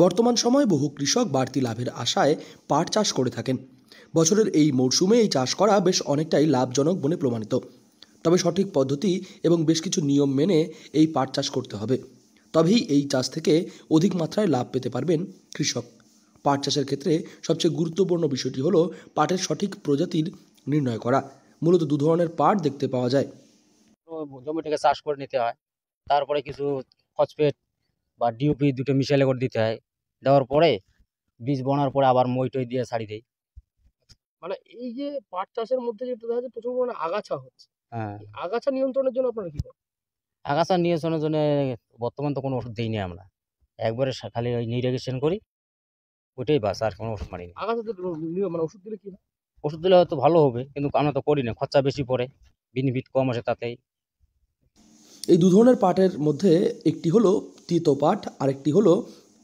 বর্তমান সময়ে বহু কৃষক বাড়তি লাভের আশায় পাট চাষ করে থাকেন। বছরের এই মরশুমে এই চাষ করা বেশ অনেকটাই লাভজনক বলে প্রমাণিত। তবে সঠিক পদ্ধতি এবং বেশ কিছু নিয়ম মেনে এই পাট চাষ করতে হবে, তবেই এই চাষ থেকে অধিক মাত্রায় লাভ পেতে পারবেন কৃষক। পাট চাষের ক্ষেত্রে সবচেয়ে গুরুত্বপূর্ণ বিষয়টি হলো পাটের সঠিক প্রজাতির নির্ণয় করা। মূলত দু ধরনের পাট দেখতে পাওয়া যায়। জমিটাকে চাষ করে নিতে হয়, তারপরে কিছু ফসফেট বা ডিওপি দুটো মিশালে করে দিতে হয়। দেওয়ার পরে বীজ বোনার পরে আবার মই টই দিয়ে ছাড়ি দেয়। মানে এই যে পাট চাষের মধ্যে যেটা দেখা যাচ্ছে প্রচুর পরিমাণে আগাছা হচ্ছে, হ্যাঁ, এই আগাছা নিয়ন্ত্রণের জন্য আপনারা কি করেন? আগাছা নিয়ন্ত্রণের জন্য বর্তমান তো কোনো ওষুধ দিইনি আমরা, একবারে খালি ওই নিরোগেশন করি, ওইটাই বাস, আর কোনো ওষুধ মারিনি। আগাছাতে মানে ওষুধ দিলে কি হয়? ওষুধ দিলে হয়তো ভালো হবে, কিন্তু আমরা তো করি না, খরচা বেশি পড়ে, বেনিফিট কম আসে তাতেই। এই দু ধরনের পাটের মধ্যে একটি হলো তিতো পাট, আরেকটি হলো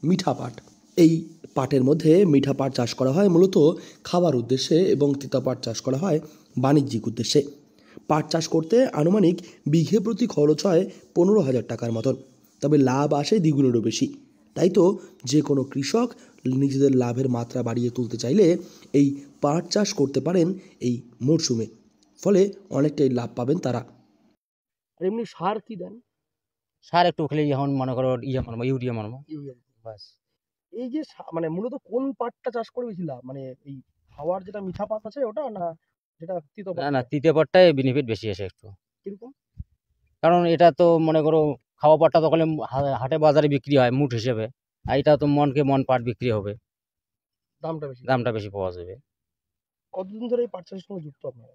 মিঠা পাট। এই পাটের মধ্যে মিঠা পাট চাষ করা হয় মূলত খাবার উদ্দেশ্যে এবং তিতা পাট চাষ করা হয় বাণিজ্যিক উদ্দেশ্যে। পাট চাষ করতে আনুমানিক বিঘে প্রতি খরচ হয় 15,000 টাকার মতন, তবে লাভ আসে দ্বিগুণেরও বেশি। তাই তো যে কোনো কৃষক নিজেদের লাভের মাত্রা বাড়িয়ে তুলতে চাইলে এই পাট চাষ করতে পারেন এই মরশুমে, ফলে অনেকটাই লাভ পাবেন তারা। আর এমনি সার কি দেন? সার একটু খেলে এখন মনে করো মারবো, ইউরিয়া মারবো, ইউরিয়া। বাস। এই যে মানে মূলত কোন পাটটা চাষ করে বেশি লাভ? মানে এই খাওয়ার যেটা মিঠা পাট আছে ওটা, না যেটা তিতো না পাট? না, তৃতীয় পাটটায় বেনিফিট বেশি আসে একটু, কিরকম? কারণ এটা তো মনে করো খাওয়া পাটটা তো ওখানে হাটে বাজারে বিক্রি হয় মুঠ হিসেবে, আর এটা তো মনকে মন পাট বিক্রি হবে, দামটা বেশি? দামটা বেশি পাওয়া যাবে। কতদিন ধরে এই পাট চাষের সঙ্গে যুক্ত আপনারা?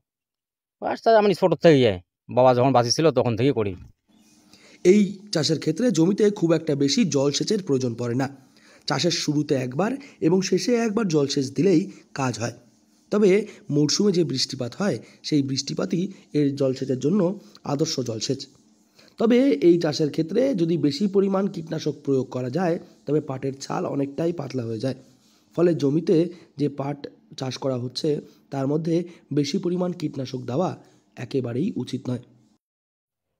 পাটটা আমি ছোট থেকে বাবা যখন বাঁচি ছিল তখন থেকে করি। এই চাষের ক্ষেত্রে জমিতে খুব একটা বেশি জলসেচের প্রয়োজন পড়ে না। চাষের শুরুতে একবার এবং শেষে একবার জলসেচ দিলেই কাজ হয়। তবে মরশুমে যে বৃষ্টিপাত হয় সেই বৃষ্টিপাতই এর জলসেচের জন্য আদর্শ জলসেচ। তবে এই চাষের ক্ষেত্রে যদি বেশি পরিমাণ কীটনাশক প্রয়োগ করা যায় তবে পাটের ছাল অনেকটাই পাতলা হয়ে যায়। ফলে জমিতে যে পাট চাষ করা হচ্ছে তার মধ্যে বেশি পরিমাণ কীটনাশক দেওয়া একেবারেই উচিত নয়।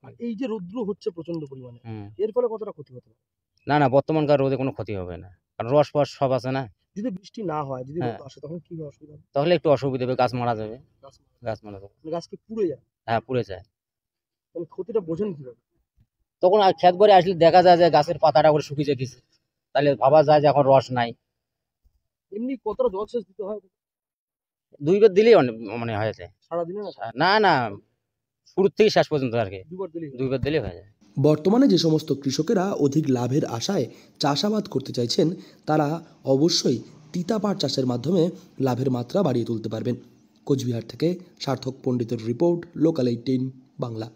আর এই যে রৌদ্র হচ্ছে প্রচন্ড পরিমাণে, হুম। এর ফলে কতটা ক্ষতি হতে পারে? না না, বর্তমানকার রোদে কোনো ক্ষতি হবে না, কারণ রস ফস সব আছে না। যদি বৃষ্টি না হয়, যদি হ্যাঁ, রোদ আসে, তখন কি অসুবিধা হবে? তাহলে একটু অসুবিধা হবে, গাছ মারা যাবে, গাছ মারা গাছ যাবে। মারা যাবে। মানে গাছ কি পুড়ে যায়? হ্যাঁ, পুড়ে যায়। মানে ক্ষতিটা বোঝেন কিভাবে? তখন আর ক্ষেত ভরে আসলে দেখা যায় যে গাছের পাতাটা করে শুকিয়ে গেছে, তাহলে ভাবা যায় যে এখন রস নাই। এমনি কতটা জলসেচ দিতে হয় দুইবার দিলেই অনেক মানে হয়ে যায়। সারাদিনে? না না না, শুরু থেকে শেষ পর্যন্ত আর কি, দুবার দিলেই হয়? দুইবার দিলেই হয়ে যায়। বর্তমানে যে সমস্ত কৃষকেরা অধিক লাভের আশায় চাষাবাদ করতে চাইছেন তারা অবশ্যই তিতা পাট চাষের মাধ্যমে লাভের মাত্রা বাড়িয়ে তুলতে পারবেন। কোচবিহার থেকে সার্থক পণ্ডিতের রিপোর্ট, লোকাল 18 বাংলা।